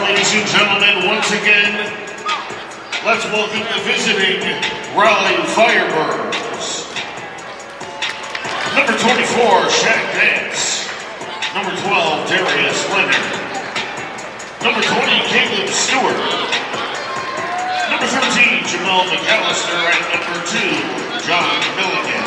right, ladies and gentlemen, once again, let's welcome the visiting Raleigh Firebirds. Number 24, Shaq Dance. Number 12, Darius Leonard. Number 20, Caleb Stewart. Number 13, Jamal McAllister. And number 2, John Milligan.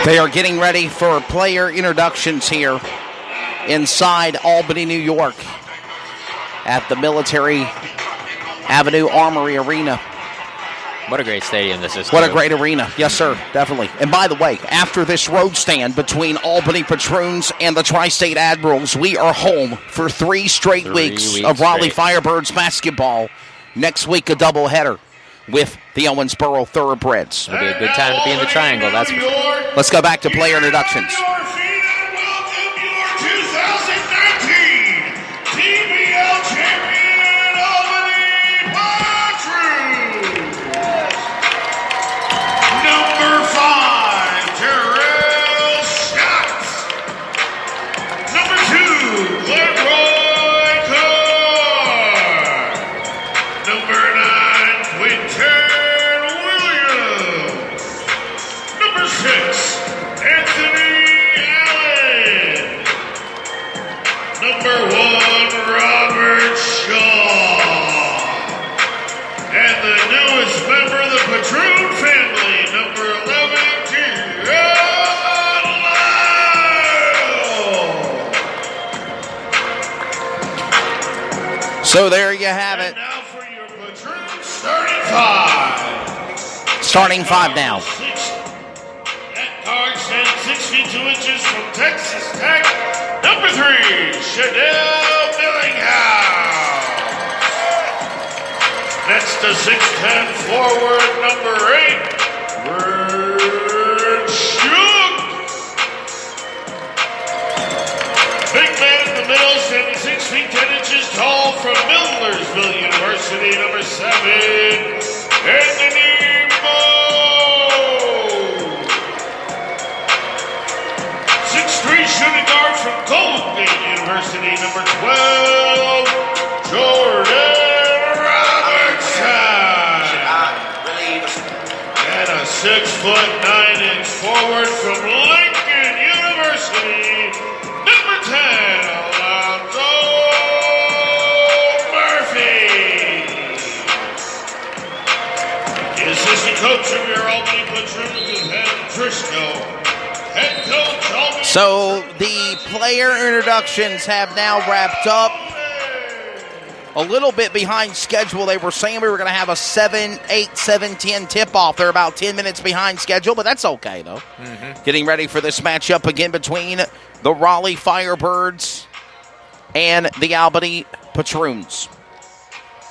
They are getting ready for player introductions here inside Albany, New York at the Military Avenue Armory Arena. What a great stadium this is. What a great arena. Yes, sir, definitely. And by the way, after this road stand between Albany Patroons and the Tri-State Admirals, we are home for 3 straight weeks of Raleigh Firebirds basketball. Next week, a doubleheader with the Owensboro Thoroughbreds. It'll be a good time to be in the triangle, that's for sure. Let's go back to player introductions. Patroon family, number 11, So there you have it. And now for your Patroon starting 5. Starting 5 now. At guard stands 6 feet 2 inches from Texas Tech, number 3, Shadell Millinghouse. Next to 6'10" forward, number 8, Shook. Big man in the middle, standing 6 feet 10 inches tall from Millersville University, number 7, Anthony Moe. 6'3" shooting guard from Golden University, number 12, Jordan. And a 6'9" forward from Lincoln University, number 10, Alonzo Murphy. The assistant coach of your Albany Patroons is Ed Trisco. Head coach Albany. So the player introductions have now wrapped up. A little bit behind schedule. They were saying we were going to have a 7-8, 7-10 tip-off. They're about 10 minutes behind schedule, but that's okay, though. Getting ready for this matchup again between the Raleigh Firebirds and the Albany Patroons.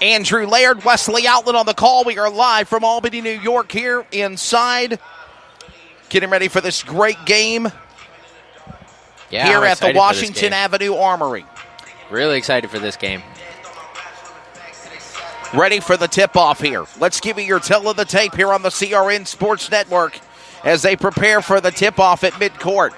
Andrew Laird, Wesley Outlet on the call. We are live from Albany, New York here inside. Getting ready for this great game here at the Washington Avenue Armory. Really excited for this game. Ready for the tip-off here. Let's give you your tell of the tape here on the CRN Sports Network as they prepare for the tip-off at midcourt.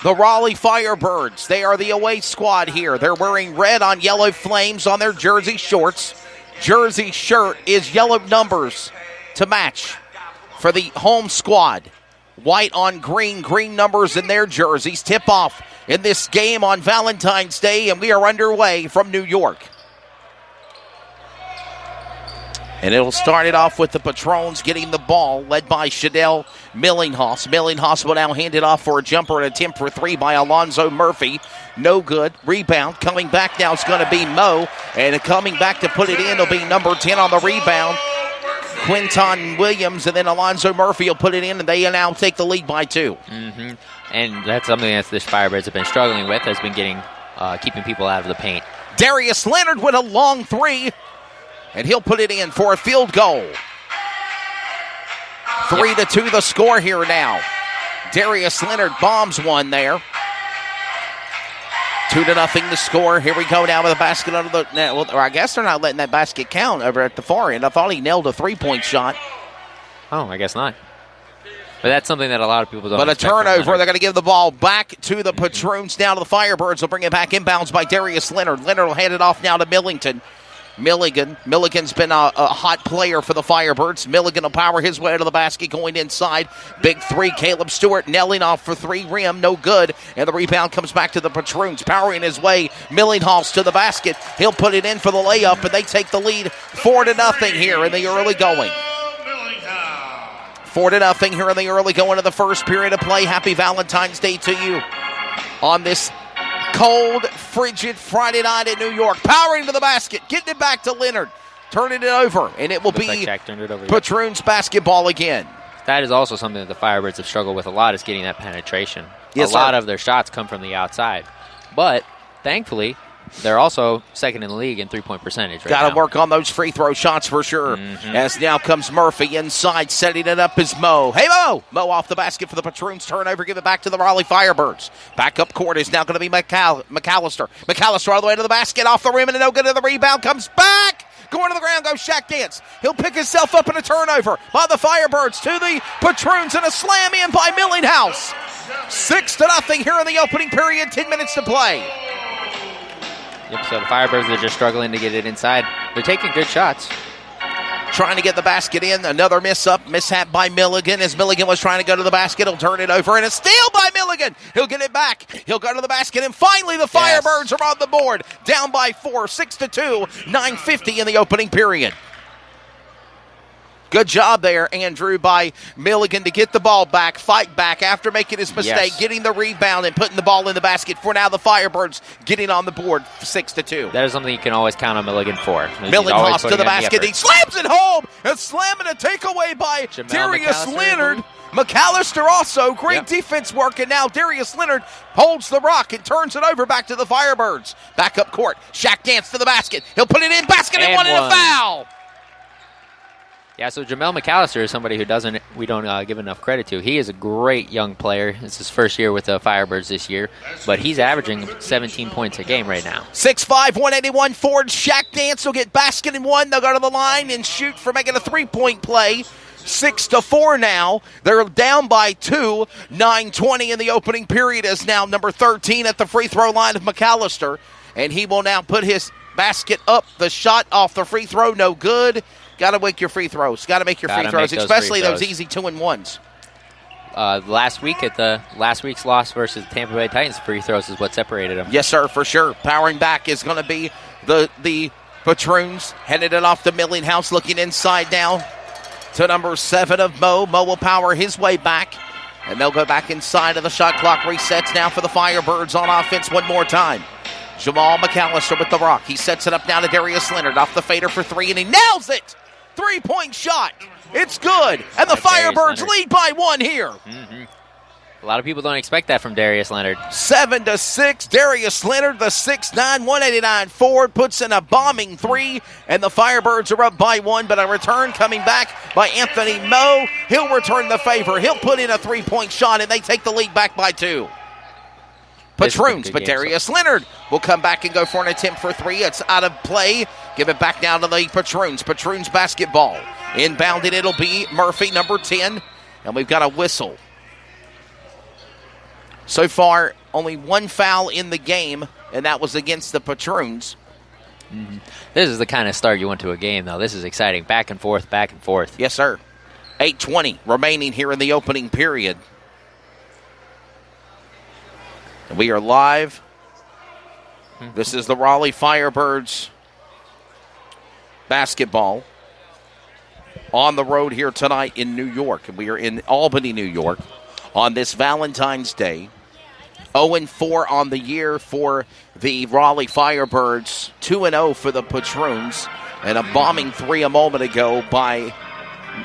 The Raleigh Firebirds, they are the away squad here. They're wearing red on yellow flames on their jersey shorts. Jersey shirt is yellow numbers to match for the home squad. white on green, green numbers in their jerseys. Tip-off in this game on Valentine's Day, and we are underway from New York. And it'll start it off with the Patroons getting the ball, led by Shadell Millinghaus. Millinghaus will now hand it off for a jumper and attempt for three by Alonzo Murphy. No good. Rebound. Coming back now is going to be Mo. And coming back to put it in will be number 10 on the rebound, Quinton Williams. And then Alonzo Murphy will put it in, and they now take the lead by 2. Mm-hmm. And that's something that the Firebirds have been struggling with, has been keeping people out of the paint. Darius Leonard with a long three. And he'll put it in for a field goal. 3-2 the score here now. Darius Leonard bombs one there. 2-0 the score. Here we go now with a basket under the net. Well, I guess they're not letting that basket count over at the far end. I thought he nailed a three-point shot. Oh, I guess not. But that's something that a lot of people don't But a expect from turnover. Leonard. They're going to give the ball back to the Patroons. Down to the Firebirds. They'll bring it back inbounds by Darius Leonard. Leonard will hand it off now to Millington. Milligan's been a hot player for the Firebirds. Milligan will power his way to the basket, going inside. Big three, Caleb Stewart nailing off for three, rim, no good. And the rebound comes back to the Patroons, powering his way. Millinghaus to the basket. He'll put it in for the layup, and they take the lead 4-0 here in the early going. 4-0 here in the early going of the first period of play. Happy Valentine's Day to you on this cold, frigid Friday night in New York. Powering to the basket, getting it back to Leonard, turning it over, and it will be Patroons basketball again. That is also something that the Firebirds have struggled with a lot, is getting that penetration. Yes, a lot of their shots come from the outside. But, thankfully, they're also second in the league in three-point percentage right now. Got to work on those free throw shots for sure. Mm-hmm. As now comes Murphy inside, setting it up is Mo. Hey, Mo! Mo off the basket for the Patroons. Turnover, give it back to the Raleigh Firebirds. Back up court is now going to be McAllister. McAllister all the way to the basket, off the rim, and no good to the rebound. Comes back! Going to the ground goes Shaq Dance. He'll pick himself up in a turnover by the Firebirds to the Patroons, and a slam in by Millinghaus. 6-0 here in the opening period. 10 minutes to play. Yep, so the Firebirds are just struggling to get it inside. They're taking good shots. Trying to get the basket in. Another mishap by Milligan. As Milligan was trying to go to the basket, he'll turn it over, and a steal by Milligan. He'll get it back. He'll go to the basket, and finally the Firebirds are on the board. Down by 4, 6-2, 9:50 in the opening period. Good job there, Andrew, by Milligan to get the ball back, fight back after making his mistake, getting the rebound and putting the ball in the basket. For now, the Firebirds getting on the board 6-2. That is something you can always count on Milligan for. Millinghaus to the basket. He slams it home. And slamming a takeaway by Darius Leonard. McAllister also. Great defense work. And now Darius Leonard holds the rock and turns it over back to the Firebirds. Back up court. Shaq Dance to the basket. He'll put it in. Basket and one, and a foul. Yeah, so Jamel McAllister is somebody who we don't give enough credit to. He is a great young player. It's his first year with the Firebirds this year, but he's averaging 17 points a game right now. 6'5", 181 forward. Shaq Dance will get basket and one. They'll go to the line and shoot for making a three-point play. 6-4 now. They're down by 2. 9:20 in the opening period is now number 13 at the free throw line of McAllister, and he will now put his basket up. The shot off the free throw, no good. Got to make your free throws. Got to make your free throws, especially those easy 2-and-1s. Last week's loss versus the Tampa Bay Titans, free throws is what separated them. Yes, sir, for sure. Powering back is going to be the Patroons. Headed it off to Millinghaus, looking inside now to number 7 of Mo. Mo will power his way back, and they'll go back inside of the shot clock. Resets now for the Firebirds on offense one more time. Jamal McAllister with the rock. He sets it up now to Darius Leonard off the fader for 3, and he nails it. 3-point shot. It's good. And the Firebirds lead by 1 here. Mm-hmm. A lot of people don't expect that from Darius Leonard. 7-6. Darius Leonard, the 6'9", 189 forward, puts in a bombing 3, and the Firebirds are up by 1, but a return coming back by Anthony Moe. He'll return the favor. He'll put in a 3-point shot, and they take the lead back by 2. Patroons, but Darius Leonard will come back and go for an attempt for 3. It's out of play. Give it back down to the Patroons. Patroons basketball. Inbounded, it'll be Murphy, number 10, and we've got a whistle. So far, only one foul in the game, and that was against the Patroons. Mm-hmm. This is the kind of start you want to a game, though. This is exciting. Back and forth, back and forth. Yes, sir. 8:20 remaining here in the opening period. We are live. This is the Raleigh Firebirds basketball on the road here tonight in New York. We are in Albany, New York on this Valentine's Day. 0-4 on the year for the Raleigh Firebirds. 2-0 for the Patroons. And a bombing 3 a moment ago by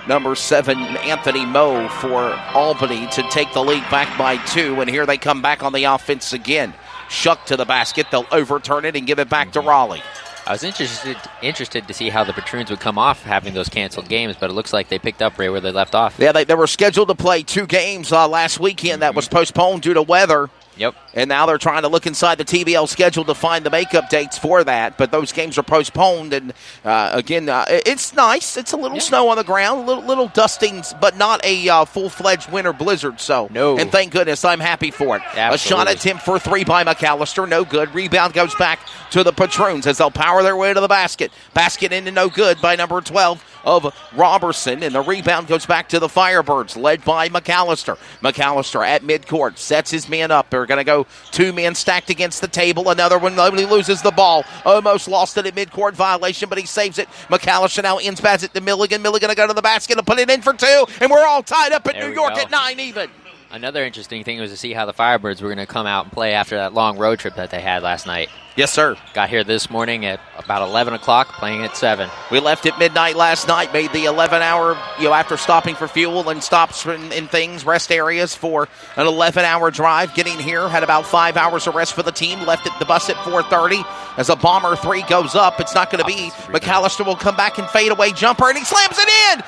number 7, Anthony Moe, for Albany to take the lead back by 2. And here they come back on the offense again. Shuck to the basket. They'll overturn it and give it back to Raleigh. I was interested to see how the Patroons would come off having those canceled games, but it looks like they picked up right where they left off. Yeah, they were scheduled to play 2 games last weekend. That was postponed due to weather. Yep. And now they're trying to look inside the TBL schedule to find the makeup dates for that. But those games are postponed. And, again, it's nice. It's a little snow on the ground, little dustings, but not a full-fledged winter blizzard. So, no. And thank goodness, I'm happy for it. Absolutely. A shot attempt for 3 by McAllister. No good. Rebound goes back to the Patroons as they'll power their way to the basket. Basket into no good by number 12 of Robertson. And the rebound goes back to the Firebirds, led by McAllister. McAllister at midcourt sets his man up. They're going to go 2 men stacked against the table. Another one, nobody loses the ball. Almost lost it at midcourt violation, but he saves it. McAllister now inspats it to Milligan. Milligan to go to the basket and put it in for 2, and we're all tied up at New York at 9 even. Another interesting thing was to see how the Firebirds were going to come out and play after that long road trip that they had last night. Yes, sir. Got here this morning at about 11 o'clock, playing at 7. We left at midnight last night, made the 11-hour, after stopping for fuel and stops in things, rest areas for an 11-hour drive. Getting here, had about 5 hours of rest for the team. Left at the bus at 4:30. As a bomber 3 goes up, it's not going to be. McAllister will come back and fade away jumper, and he slams it in.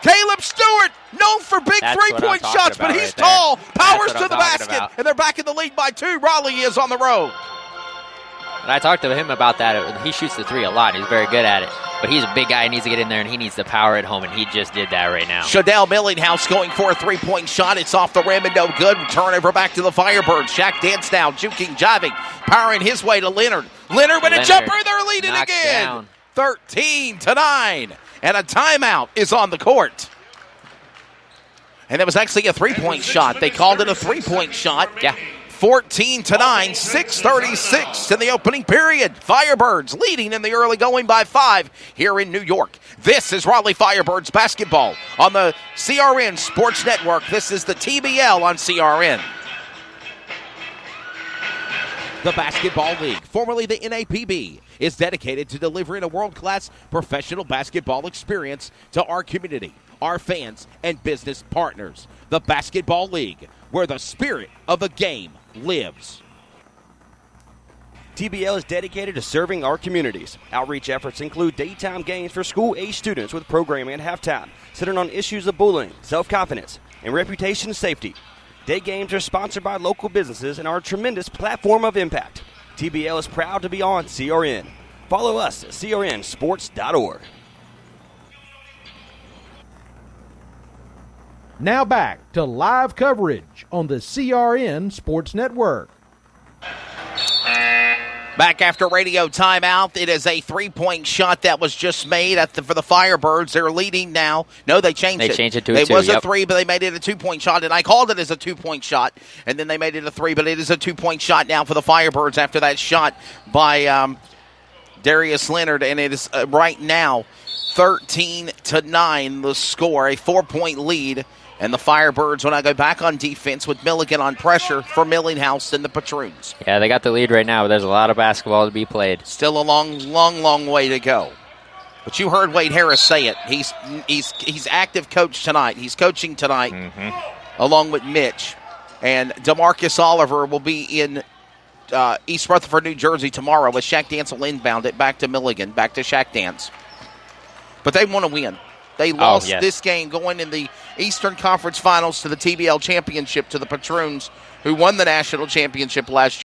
Caleb Stewart, known for big three-point shots, but he's tall. Powers to the basket, and they're back in the lead by 2. Raleigh is on the road. And I talked to him about that. He shoots the 3 a lot. He's very good at it. But he's a big guy. He needs to get in there, and he needs the power at home, and he just did that right now. Shadell Millinghouse going for a 3-point shot. It's off the rim and no good. Turnover back to the Firebirds. Shaq Dance now, juking, jiving, powering his way to Leonard. Leonard with a jumper. They're leading again. 13-9. And a timeout is on the court. And that was actually a 3-point shot. They called it a 3-point shot. Yeah. 14-9, 6:36 in the opening period. Firebirds leading in the early going by 5 here in New York. This is Raleigh Firebirds basketball on the CRN Sports Network. This is the TBL on CRN. The Basketball League, formerly the NAPB, is dedicated to delivering a world-class professional basketball experience to our community, our fans, and business partners. The Basketball League, where the spirit of the game lives. TBL is dedicated to serving our communities. Outreach efforts include daytime games for school-age students with programming at halftime, centered on issues of bullying, self-confidence, and reputation safety. Day games are sponsored by local businesses and are a tremendous platform of impact. TBL is proud to be on CRN. Follow us at crnsports.org. Now back to live coverage on the CRN Sports Network. Back after radio timeout, it is a 3-point shot that was just made for the Firebirds. They're leading now. No, they changed it. They changed it to a 2, It was a 3, but they made it a 2-point shot, and I called it as a 2-point shot, and then they made it a 3, but it is a 2-point shot now for the Firebirds after that shot by Darius Leonard, and it is right now 13-9 the score, a 4-point lead. And the Firebirds will now go back on defense with Milligan on pressure for Millinghouse and the Patroons. Yeah, they got the lead right now, but there's a lot of basketball to be played. Still a long way to go. But you heard Wade Harris say it. He's active coach tonight. He's coaching tonight along with Mitch. And DeMarcus Oliver will be in East Rutherford, New Jersey tomorrow with Shaq Dance will inbound it back to Milligan, back to Shaq Dance. But they want to win. They lost this game going in the Eastern Conference Finals to the TBL Championship to the Patroons, who won the national championship last year.